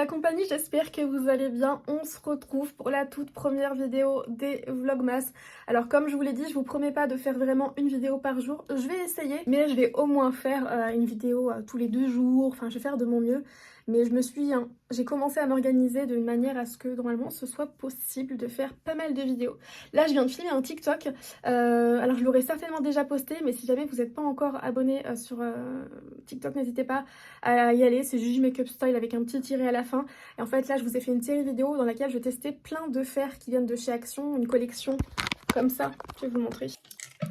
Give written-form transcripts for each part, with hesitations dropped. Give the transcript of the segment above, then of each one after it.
compagnie, j'espère que vous allez bien. On se retrouve pour la toute première vidéo des Vlogmas. Alors comme je vous l'ai dit, je vous promets pas de faire vraiment une vidéo par jour. Je vais essayer, mais je vais au moins faire une vidéo tous les 2 jours. Enfin, je vais faire de mon mieux. Mais j'ai commencé à m'organiser d'une manière à ce que normalement ce soit possible de faire pas mal de vidéos. Là, je viens de filmer un TikTok. Alors je l'aurais certainement déjà posté, mais si jamais vous n'êtes pas encore abonné sur TikTok, n'hésitez pas à y aller. C'est Juju Makeup Style avec un petit tiret à la fin. Et en fait, là, je vous ai fait une série vidéo dans laquelle je testais plein de fers qui viennent de chez Action, une collection comme ça. Je vais vous montrer.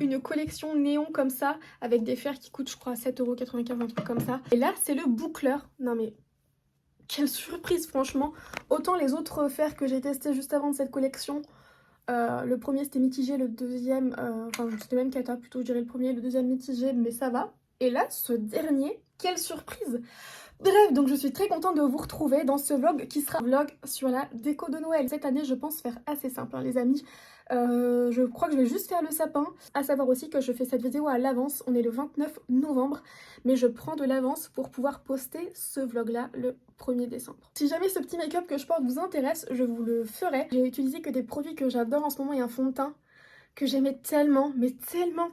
Une collection néon comme ça, avec des fers qui coûtent, je crois, 7,95 €, un truc comme ça. Et là, c'est le boucleur. Non mais quelle surprise, franchement. Autant les autres fers que j'ai testés juste avant de cette collection, le premier c'était mitigé, le deuxième, enfin c'était même cata plutôt, je dirais le premier, le deuxième mitigé, mais ça va. Et là, ce dernier, quelle surprise! Bref, donc je suis très contente de vous retrouver dans ce vlog qui sera un vlog sur la déco de Noël. Cette année, je pense faire assez simple, hein, les amis. Je crois que je vais juste faire le sapin. À savoir aussi que je fais cette vidéo à l'avance. On est le 29 novembre, mais je prends de l'avance pour pouvoir poster ce vlog-là le 1er décembre. Si jamais ce petit make-up que je porte vous intéresse, je vous le ferai. J'ai utilisé que des produits que j'adore en ce moment et un fond de teint que j'aimais tellement, mais tellement,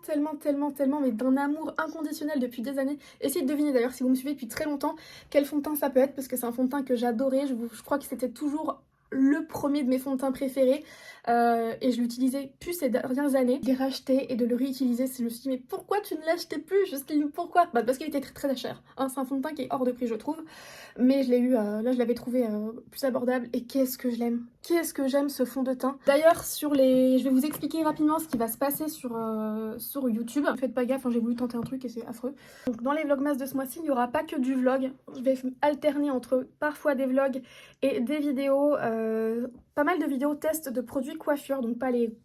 mais d'un amour inconditionnel depuis des années. Essayez de deviner d'ailleurs, si vous me suivez depuis très longtemps, quel fond de teint ça peut être, parce que c'est un fond de teint que j'adorais. Je crois que c'était toujours le premier de mes fonds de teint préférés, et je l'utilisais plus ces dernières années. De les racheter et de le réutiliser, je me suis dit mais pourquoi tu ne l'achetais plus Justine, pourquoi? Bah parce qu'il était très cher, hein, c'est un fond de teint qui est hors de prix je trouve, mais je l'ai eu, là je l'avais trouvé plus abordable, et qu'est-ce que je l'aime, qu'est-ce que j'aime ce fond de teint. D'ailleurs je vais vous expliquer rapidement ce qui va se passer sur YouTube. Faites pas gaffe, hein, j'ai voulu tenter un truc et c'est affreux. Donc dans les vlogmas de ce mois-ci, il n'y aura pas que du vlog, je vais alterner entre parfois des vlogs et des vidéos, pas mal de vidéos tests de produits coiffure, donc pas les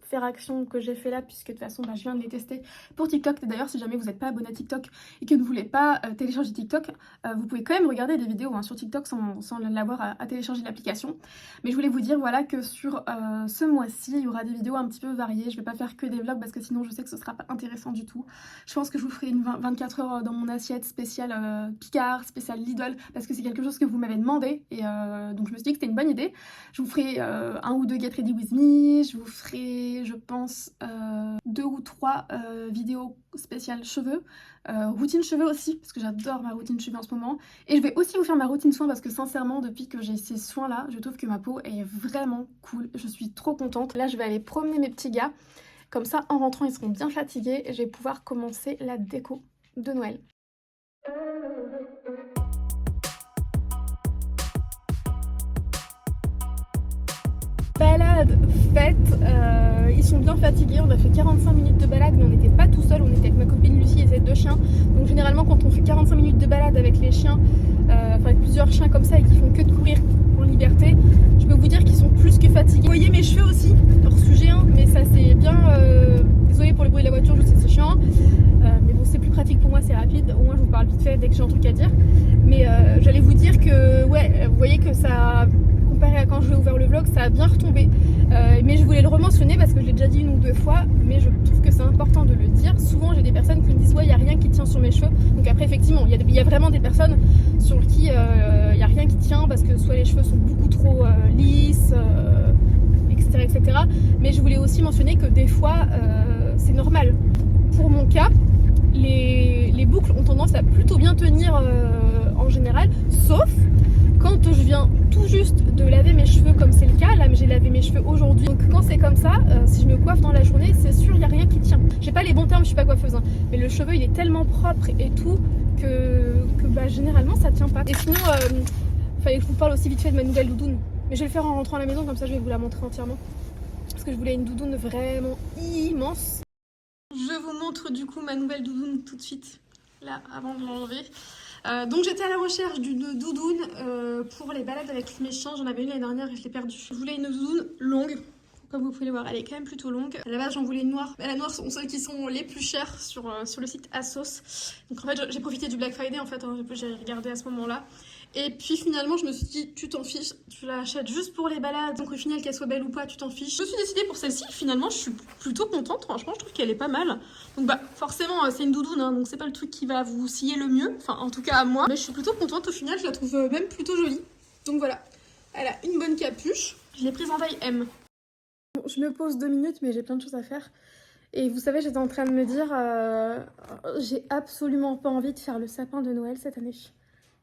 faire action que j'ai fait là, puisque de toute façon je viens de les tester pour TikTok. Et d'ailleurs si jamais vous n'êtes pas abonné à TikTok et que vous ne voulez pas télécharger TikTok, vous pouvez quand même regarder des vidéos sur TikTok sans l'avoir à télécharger l'application. Mais je voulais vous dire voilà que sur ce mois-ci il y aura des vidéos un petit peu variées. Je vais pas faire que des vlogs parce que sinon je sais que ce sera pas intéressant du tout. Je pense que je vous ferai une 24 heures dans mon assiette spéciale Picard, spéciale Lidl, parce que c'est quelque chose que vous m'avez demandé, et donc je me suis dit que c'était une bonne idée. Je vous ferai un ou deux Get Ready With Me, je vous ferai je pense 2 ou 3 vidéos spéciales cheveux, routine cheveux aussi parce que j'adore ma routine cheveux en ce moment, et je vais aussi vous faire ma routine soins parce que sincèrement depuis que j'ai ces soins là je trouve que ma peau est vraiment cool, je suis trop contente. Là je vais aller promener mes petits gars, comme ça en rentrant ils seront bien fatigués et je vais pouvoir commencer la déco de Noël. Balade faite, ils sont bien fatigués, on a fait 45 minutes de balade mais on n'était pas tout seul, on était avec ma copine Lucie et ses 2 chiens. Donc généralement quand on fait 45 minutes de balade avec les chiens, enfin avec plusieurs chiens comme ça et qui font que de courir en liberté, je peux vous dire qu'ils sont plus que fatigués. Vous voyez mes cheveux aussi, hors sujet, hein, mais ça c'est bien, désolée pour le bruit de la voiture, je sais que c'est chiant, mais bon c'est plus pratique pour moi, c'est rapide, au moins je vous parle vite fait dès que j'ai un truc à dire. Mais j'allais vous dire que ouais, vous voyez que ça, comparé à quand je vais ouvrir le vlog, ça a bien retombé, mais je voulais le rementionner parce que je l'ai déjà dit 1 ou 2 fois, mais je trouve que c'est important de le dire. Souvent j'ai des personnes qui me disent ouais il n'y a rien qui tient sur mes cheveux, donc après effectivement il y a vraiment des personnes sur qui il n'y a rien qui tient parce que soit les cheveux sont beaucoup trop lisses, etc. Mais je voulais aussi mentionner que des fois c'est normal. Pour mon cas, les boucles ont tendance à plutôt bien tenir en général, sauf quand je viens tout juste de laver mes cheveux comme c'est le cas, là j'ai lavé mes cheveux aujourd'hui, donc quand c'est comme ça, si je me coiffe dans la journée, c'est sûr il n'y a rien qui tient. J'ai pas les bons termes, je suis pas coiffeuse, hein, mais le cheveu il est tellement propre et tout que bah, généralement ça tient pas. Et sinon, fallait que je vous parle aussi vite fait de ma nouvelle doudoune, mais je vais le faire en rentrant à la maison, comme ça je vais vous la montrer entièrement, parce que je voulais une doudoune vraiment immense. Je vous montre du coup ma nouvelle doudoune tout de suite, là avant de l'enlever. Donc j'étais à la recherche d'une doudoune pour les balades avec mes chiens. J'en avais une l'année dernière et je l'ai perdue. Je voulais une doudoune longue, comme vous pouvez le voir, elle est quand même plutôt longue. À la base j'en voulais une noire, mais la noire sont celles qui sont les plus chères sur le site ASOS. Donc en fait j'ai profité du Black Friday en fait, hein, j'ai regardé à ce moment là. Et puis finalement je me suis dit tu t'en fiches, tu l'achètes juste pour les balades, donc au final qu'elle soit belle ou pas tu t'en fiches. Je me suis décidée pour celle-ci, finalement je suis plutôt contente, franchement je trouve qu'elle est pas mal. Donc bah forcément c'est une doudoune, hein, donc c'est pas le truc qui va vous scier le mieux, enfin en tout cas à moi. Mais je suis plutôt contente au final, je la trouve même plutôt jolie. Donc voilà, elle a une bonne capuche. Je l'ai prise en taille M. Bon, je me pose 2 minutes, mais j'ai plein de choses à faire. Et vous savez, j'étais en train de me dire, j'ai absolument pas envie de faire le sapin de Noël cette année.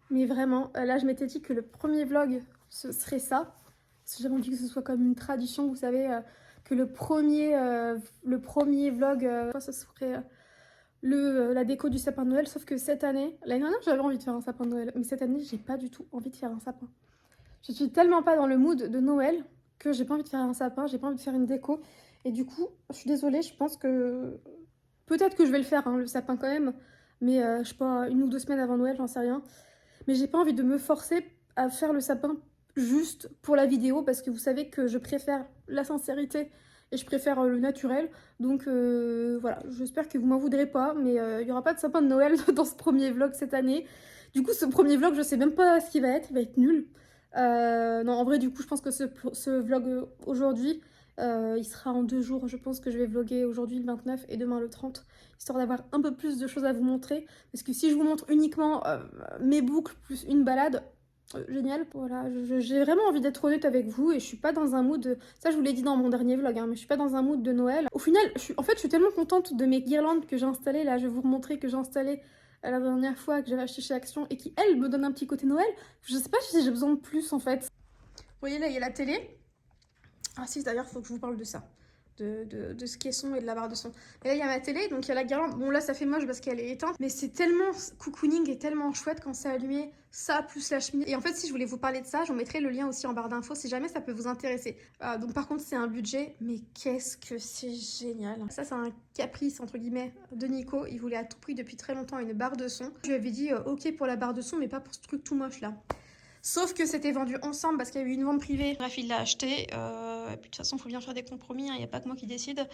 Mais vraiment, là je m'étais dit que le premier vlog, ce serait ça. Parce que j'avais envie que ce soit comme une tradition, vous savez, que le premier vlog, ce serait la déco du sapin de Noël. Sauf que cette année, l'année dernière j'avais envie de faire un sapin de Noël, mais cette année j'ai pas du tout envie de faire un sapin. Je suis tellement pas dans le mood de Noël que j'ai pas envie de faire un sapin, j'ai pas envie de faire une déco. Et du coup, je suis désolée, je pense que... Peut-être que je vais le faire, hein, le sapin quand même. Mais je sais pas, 1 ou 2 semaines avant Noël, j'en sais rien. Mais j'ai pas envie de me forcer à faire le sapin juste pour la vidéo. Parce que vous savez que je préfère la sincérité et je préfère le naturel. Donc voilà, j'espère que vous m'en voudrez pas. Mais il y aura pas de sapin de Noël dans ce premier vlog cette année. Du coup, ce premier vlog, je sais même pas ce qu'il va être. Il va être nul. Non, en vrai, du coup, je pense que ce vlog aujourd'hui, il sera en 2 jours. Je pense que je vais vlogger aujourd'hui le 29 et demain le 30, histoire d'avoir un peu plus de choses à vous montrer. Parce que si je vous montre uniquement mes boucles plus une balade, génial. Voilà, j'ai vraiment envie d'être honnête avec vous et je suis pas dans un mood... Ça, je vous l'ai dit dans mon dernier vlog, hein, mais je suis pas dans un mood de Noël. Au final, en fait, je suis tellement contente de mes guirlandes que j'ai installées. Là, je vais vous remontrer que j'ai installé la dernière fois, que j'avais acheté chez Action et qui, elle, me donne un petit côté Noël. Je sais pas si j'ai besoin de plus, en fait. Vous voyez, là, il y a la télé. Ah si, d'ailleurs, il faut que je vous parle de ça. De ce caisson et de la barre de son. Et là, il y a ma télé, donc il y a la guirlande. Bon, là, ça fait moche parce qu'elle est éteinte, mais c'est tellement cocooning et tellement chouette quand c'est allumé. Ça, plus la cheminée. Et en fait, si je voulais vous parler de ça, je vous mettrai le lien aussi en barre d'infos si jamais ça peut vous intéresser. Donc par contre, c'est un budget, mais qu'est-ce que c'est génial. Ça, c'est un caprice, entre guillemets, de Nico. Il voulait à tout prix depuis très longtemps une barre de son. Je lui avais dit, ok pour la barre de son, mais pas pour ce truc tout moche, là. Sauf que c'était vendu ensemble parce qu'il y a eu une vente privée. Bref, il l'a acheté. Et puis de toute façon, il faut bien faire des compromis. Il n'y a pas que moi qui décide.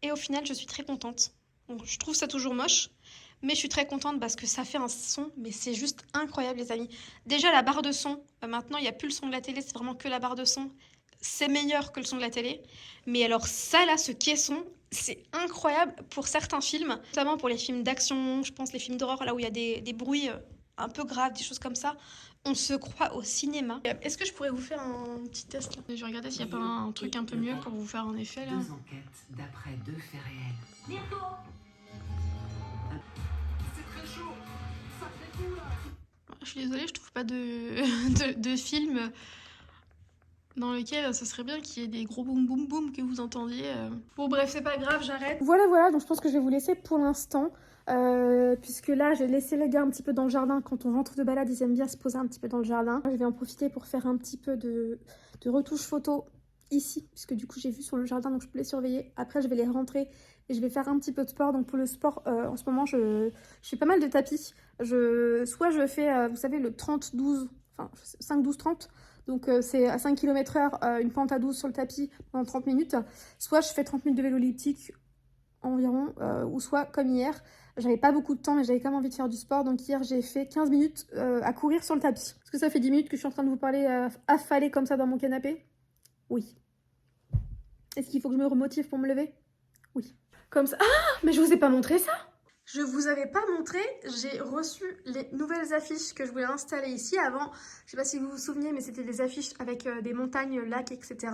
Et au final, je suis très contente. Donc, je trouve ça toujours moche. Mais je suis très contente parce que ça fait un son. Mais c'est juste incroyable, les amis. Déjà, la barre de son. Maintenant, il n'y a plus le son de la télé. C'est vraiment que la barre de son. C'est meilleur que le son de la télé. Mais alors ça, là, ce caisson, c'est incroyable pour certains films. Notamment pour les films d'action. Je pense les films d'horreur, là où il y a des bruits un peu graves, des choses comme ça. On se croit au cinéma. Est-ce que je pourrais vous faire un petit test là? Je vais regarder s'il n'y a pas un truc un peu mieux pour vous faire un effet là. 2 enquêtes d'après 2 faits réels. Bientôt. C'est très chaud. Ça fait tout là. Je suis désolée, je trouve pas de film dans lequel ce serait bien qu'il y ait des gros boum boum boum que vous entendiez. Bon bref, c'est pas grave, j'arrête. Voilà, donc je pense que je vais vous laisser pour l'instant. Puisque là j'ai laissé les gars un petit peu dans le jardin. Quand on rentre de balade, ils aiment bien se poser un petit peu dans le jardin. Je vais en profiter pour faire un petit peu de retouche photo ici, puisque du coup j'ai vu sur le jardin, donc je peux les surveiller. Après je vais les rentrer et je vais faire un petit peu de sport. Donc pour le sport, en ce moment je fais pas mal de tapis. Soit je fais, vous savez, le 30-12, enfin 5-12-30. Donc c'est à 5 km/h, une pente à 12 sur le tapis pendant 30 minutes. Soit je fais 30 minutes de vélo elliptique environ, ou soit comme hier, j'avais pas beaucoup de temps mais j'avais quand même envie de faire du sport, donc hier j'ai fait 15 minutes à courir sur le tapis. Est-ce que ça fait 10 minutes que je suis en train de vous parler affalée comme ça dans mon canapé? Oui. Est-ce qu'il faut que je me remotive pour me lever? Oui. Comme ça. Ah, mais je vous ai pas montré ça! Je vous avais pas montré, j'ai reçu les nouvelles affiches que je voulais installer ici. Avant, je sais pas si vous vous souvenez, mais c'était des affiches avec des montagnes, lacs, etc.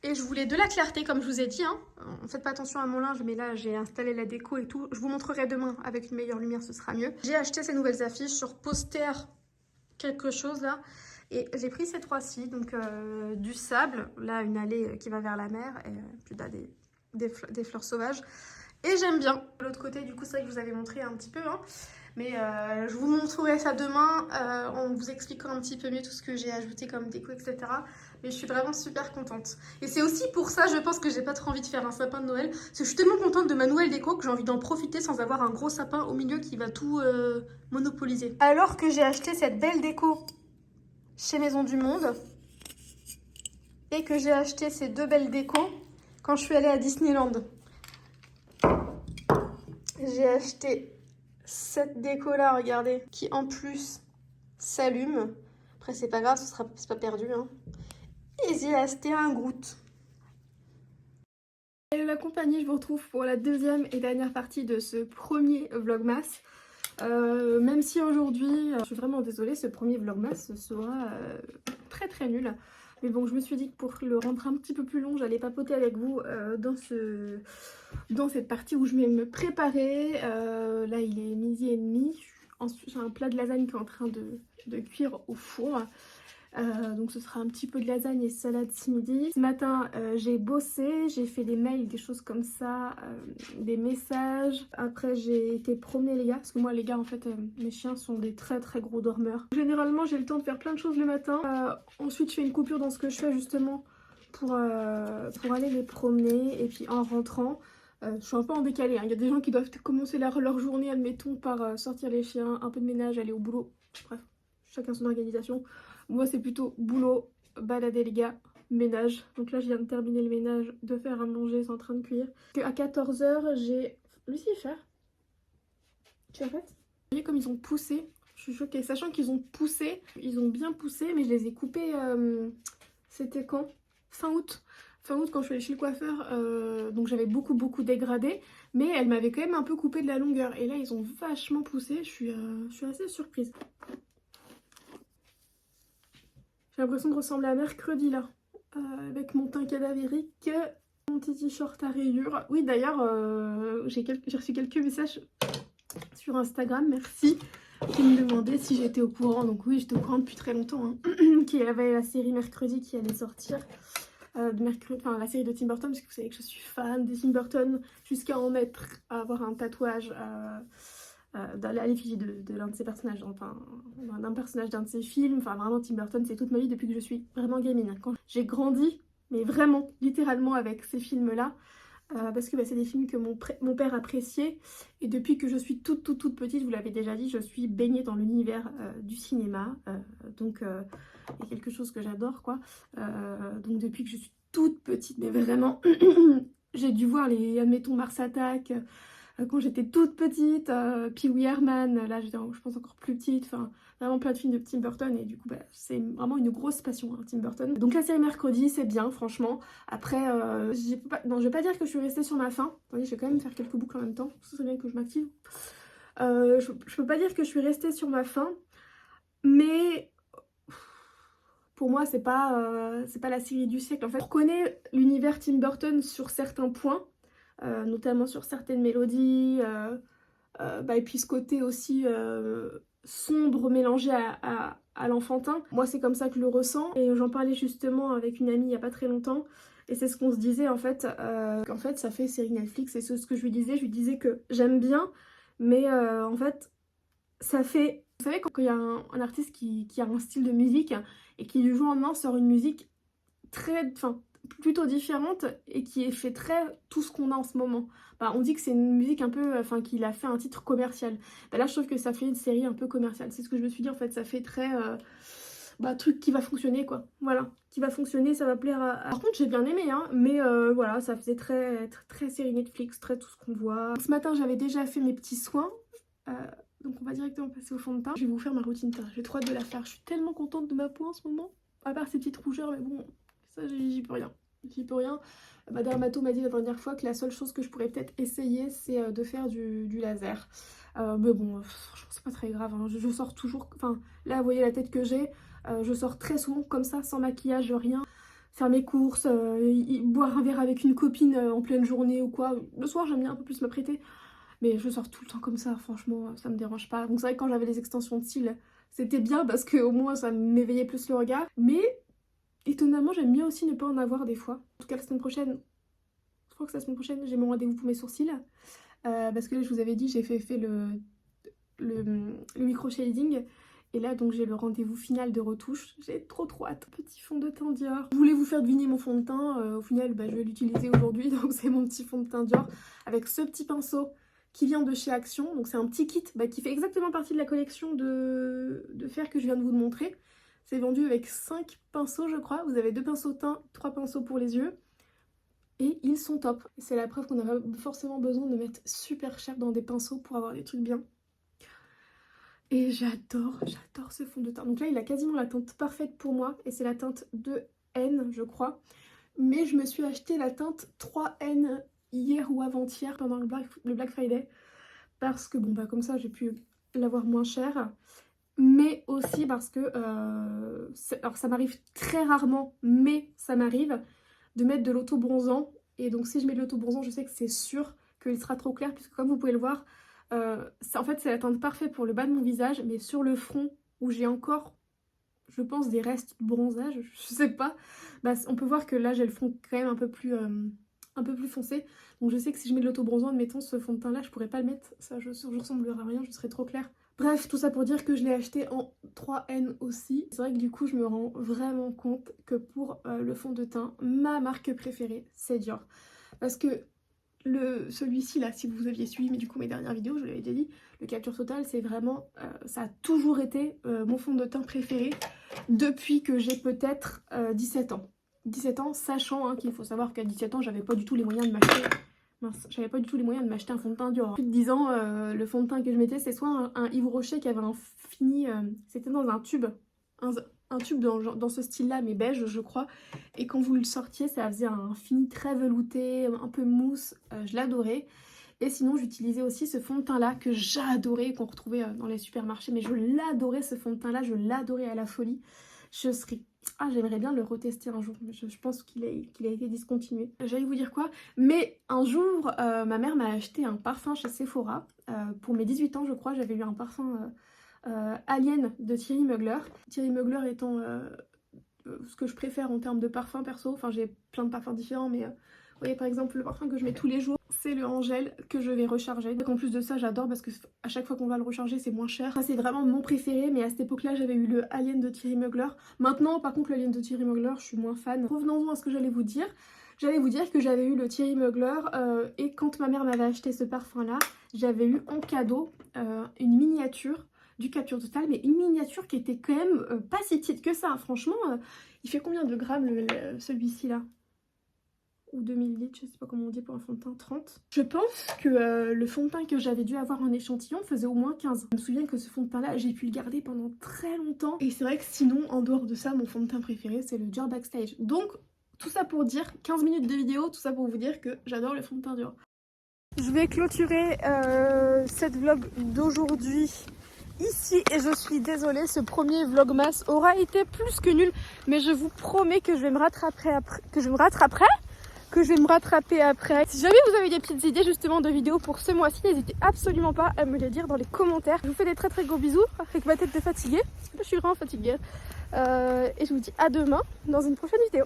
Et je voulais de la clarté, comme je vous ai dit, hein. Faites pas attention à mon linge, mais là j'ai installé la déco et tout. Je vous montrerai demain avec une meilleure lumière, ce sera mieux. J'ai acheté ces nouvelles affiches sur Poster quelque chose là. Et j'ai pris ces 3-ci, donc du sable, là une allée qui va vers la mer, et puis là des fleurs sauvages. Et j'aime bien. De l'autre côté, du coup, c'est vrai que je vous avais montré un petit peu, hein. Mais je vous montrerai ça demain en vous expliquant un petit peu mieux tout ce que j'ai ajouté comme déco, etc. Mais je suis vraiment super contente. Et c'est aussi pour ça, je pense, que j'ai pas trop envie de faire un sapin de Noël. Parce que je suis tellement contente de ma nouvelle déco que j'ai envie d'en profiter sans avoir un gros sapin au milieu qui va tout monopoliser. Alors que j'ai acheté cette belle déco chez Maison du Monde et que j'ai acheté ces 2 belles décos quand je suis allée à Disneyland. J'ai acheté cette déco là, regardez, qui en plus s'allume. Après c'est pas grave, c'est pas perdu, hein. Et j'ai acheté un Groot. Hello la compagnie, je vous retrouve pour la deuxième et dernière partie de ce premier vlogmas. Même si aujourd'hui, je suis vraiment désolée, ce premier vlogmas sera très très nul. Mais bon, je me suis dit que pour le rendre un petit peu plus long, j'allais papoter avec vous dans cette partie où je vais me préparer. Là, il est 12h30. Ensuite, j'ai un plat de lasagne qui est en train de cuire au four. Donc ce sera un petit peu de lasagne et salade ce midi. Ce matin j'ai bossé, j'ai fait des mails, des choses comme ça, des messages. Après j'ai été promener les gars, parce que moi les gars en fait mes chiens sont des très très gros dormeurs. Généralement j'ai le temps de faire plein de choses le matin. Ensuite je fais une coupure dans ce que je fais justement pour aller les promener. Et puis en rentrant, je suis un peu en décalé, hein. Il y a des gens qui doivent commencer leur journée admettons par sortir les chiens, un peu de ménage, aller au boulot. Bref, chacun son organisation. Moi c'est plutôt boulot, balader les gars, ménage. Donc là je viens de terminer le ménage, de faire à manger, c'est en train de cuire. À 14h j'ai... Lucifer, tu arrêtes? Vous voyez comme ils ont poussé, je suis choquée. Sachant qu'ils ont poussé, ils ont bien poussé, mais je les ai coupés, c'était quand? Fin août. Fin août quand je suis allée chez le coiffeur, donc j'avais beaucoup dégradé. Mais elle m'avait quand même un peu coupé de la longueur. Et là ils ont vachement poussé, je suis assez surprise. J'ai l'impression de ressembler à mercredi là, avec mon teint cadavérique, mon petit t-shirt à rayures. Oui d'ailleurs, j'ai reçu quelques messages sur Instagram, merci, qui me demandaient si j'étais au courant. Donc oui, j'étais au courant depuis très longtemps, hein. Qu'il y avait la série Mercredi qui allait sortir, enfin la série de Tim Burton, parce que vous savez que je suis fan de Tim Burton, jusqu'à en être, à avoir un tatouage dans l'effigie de l'un de ses personnages, enfin d'un personnage d'un de ses films. Enfin vraiment Tim Burton c'est toute ma vie depuis que je suis vraiment gamine. Quand j'ai grandi, mais vraiment littéralement avec ces films là, parce que c'est des films que mon père appréciait. Et depuis que je suis toute petite, je vous l'avais déjà dit, je suis baignée dans l'univers du cinéma. Donc il y a quelque chose que j'adore quoi. Donc depuis que je suis toute petite, mais vraiment j'ai dû voir les, admettons, Mars Attack quand j'étais toute petite, Pee-wee Herman, là j'étais je pense encore plus petite, enfin vraiment plein de films de Tim Burton. Et du coup c'est vraiment une grosse passion, hein, Tim Burton. Donc la série Mercredi c'est bien franchement. Après non, je vais pas dire que je suis restée sur ma faim. Attendez, je vais quand même faire quelques boucles en même temps, ce serait bien que je m'active. Je peux pas dire que je suis restée sur ma faim, mais pour moi c'est pas la série du siècle. En fait, on reconnaît l'univers Tim Burton sur certains points, notamment sur certaines mélodies, et puis ce côté aussi sombre mélangé à l'enfantin. Moi c'est comme ça que je le ressens, et j'en parlais justement avec une amie il n'y a pas très longtemps, et c'est ce qu'on se disait en fait, qu'en fait ça fait série Netflix. Et c'est ce que je lui disais que j'aime bien, mais en fait ça fait... Vous savez quand il y a un artiste qui a un style de musique et qui du jour au lendemain sort une musique très... Enfin, plutôt différente et qui est fait très tout ce qu'on a en ce moment. On dit que c'est une musique un peu, qu'il a fait un titre commercial. Là je trouve que ça fait une série un peu commerciale. C'est ce que je me suis dit en fait, ça fait très truc qui va fonctionner quoi. Voilà, qui va fonctionner, ça va plaire à... Par contre j'ai bien aimé hein, mais voilà, ça faisait très série Netflix, très tout ce qu'on voit. Ce matin j'avais déjà fait mes petits soins, donc on va directement passer au fond de teint. Je vais vous faire ma routine teint, j'ai trop hâte de la faire. Je suis tellement contente de ma peau en ce moment, à part ces petites rougeurs, mais bon, ça j'y peux rien. J'y peux rien. Ma dermato m'a dit la dernière fois que la seule chose que je pourrais peut-être essayer c'est de faire du laser. Mais bon, franchement c'est pas très grave, hein. Je sors toujours, enfin là vous voyez la tête que j'ai, je sors très souvent comme ça, sans maquillage, rien. Faire mes courses, boire un verre avec une copine en pleine journée ou quoi. Le soir j'aime bien un peu plus m'apprêter, mais je sors tout le temps comme ça, franchement ça me dérange pas. Donc c'est vrai que quand j'avais les extensions de cils, c'était bien parce que au moins ça m'éveillait plus le regard. Mais étonnamment, j'aime bien aussi ne pas en avoir des fois. En tout cas, la semaine prochaine, je crois que c'est la semaine prochaine, j'ai mon rendez-vous pour mes sourcils. Parce que là, je vous avais dit, j'ai fait le micro-shading. Et là, donc, j'ai le rendez-vous final de retouche. J'ai trop hâte. Petit fond de teint Dior. Je voulais vous faire deviner mon fond de teint. Au final, je vais l'utiliser aujourd'hui. Donc, c'est mon petit fond de teint Dior avec ce petit pinceau qui vient de chez Action. Donc, c'est un petit kit qui fait exactement partie de la collection de fer que je viens de vous montrer. C'est vendu avec 5 pinceaux je crois. Vous avez 2 pinceaux teint, 3 pinceaux pour les yeux. Et ils sont top. C'est la preuve qu'on n'a pas forcément besoin de mettre super cher dans des pinceaux pour avoir des trucs bien. Et j'adore ce fond de teint. Donc là il a quasiment la teinte parfaite pour moi. Et c'est la teinte 2N je crois. Mais je me suis acheté la teinte 3N hier ou avant-hier pendant le Black Friday. Parce que bon comme ça j'ai pu l'avoir moins cher. mais aussi parce que, alors ça m'arrive très rarement, mais ça m'arrive de mettre de l'auto-bronzant. Et donc si je mets de l'auto-bronzant, je sais que c'est sûr qu'il sera trop clair, puisque comme vous pouvez le voir, en fait c'est la teinte parfaite pour le bas de mon visage, mais sur le front, où j'ai encore, je pense, des restes de bronzage, je sais pas, bah, on peut voir que là j'ai le front quand même un peu plus foncé. Donc je sais que si je mets de l'auto-bronzant, admettons ce fond de teint là, je pourrais pas le mettre, ça je ressemblerai à rien, je serais trop claire. Bref, tout ça pour dire que je l'ai acheté en 3N aussi. C'est vrai que du coup je me rends vraiment compte que pour le fond de teint, ma marque préférée c'est Dior. Parce que celui-ci là, si vous aviez suivi mais du coup mes dernières vidéos, je vous l'avais déjà dit, le Capture Total c'est vraiment, ça a toujours été mon fond de teint préféré depuis que j'ai peut-être 17 ans. 17 ans, sachant qu'il faut savoir qu'à 17 ans j'avais pas du tout les moyens de m'acheter... Mince, j'avais pas du tout les moyens de m'acheter un fond de teint Dior. Plus de 10 ans, le fond de teint que je mettais c'est soit un Yves Rocher qui avait un fini, c'était dans un tube, un tube dans ce style là mais beige je crois, et quand vous le sortiez ça faisait un fini très velouté, un peu mousse, je l'adorais. Et sinon j'utilisais aussi ce fond de teint là que j'adorais, qu'on retrouvait dans les supermarchés, mais je l'adorais ce fond de teint là, je l'adorais à la folie. Je serais... Ah, j'aimerais bien le retester un jour, mais je pense qu'il a été discontinué. J'allais vous dire quoi, mais un jour, ma mère m'a acheté un parfum chez Sephora. Pour mes 18 ans, je crois, j'avais eu un parfum Alien de Thierry Mugler. Thierry Mugler étant ce que je préfère en termes de parfum perso. Enfin, j'ai plein de parfums différents, mais... vous voyez, par exemple, le parfum que je mets tous les jours, c'est le Angèle que je vais recharger. Donc en plus de ça, j'adore parce que à chaque fois qu'on va le recharger, c'est moins cher. Ça, c'est vraiment mon préféré, mais à cette époque-là, j'avais eu le Alien de Thierry Mugler. Maintenant, par contre, le Alien de Thierry Mugler, je suis moins fan. Revenons-en à ce que j'allais vous dire. J'allais vous dire que j'avais eu le Thierry Mugler et quand ma mère m'avait acheté ce parfum-là, j'avais eu en cadeau une miniature du Capture Total, mais une miniature qui était quand même pas si petite que ça. Franchement, il fait combien de grammes celui-ci là? Ou 2000 litres, je sais pas comment on dit pour un fond de teint, 30. Je pense que le fond de teint que j'avais dû avoir en échantillon faisait au moins 15. Je me souviens que ce fond de teint là, j'ai pu le garder pendant très longtemps. Et c'est vrai que sinon, en dehors de ça, mon fond de teint préféré, c'est le Dior Backstage. Donc, tout ça pour dire, 15 minutes de vidéo, tout ça pour vous dire que j'adore le fond de teint Dior. Je vais clôturer cette vlog d'aujourd'hui ici et je suis désolée, ce premier vlogmas aura été plus que nul, mais je vous promets que je vais me rattraper après, que je vais me rattraper après. Si jamais vous avez des petites idées justement de vidéos pour ce mois-ci, n'hésitez absolument pas à me les dire dans les commentaires. Je vous fais des très gros bisous avec ma tête de fatiguée, parce que là je suis vraiment fatiguée. Et je vous dis à demain dans une prochaine vidéo.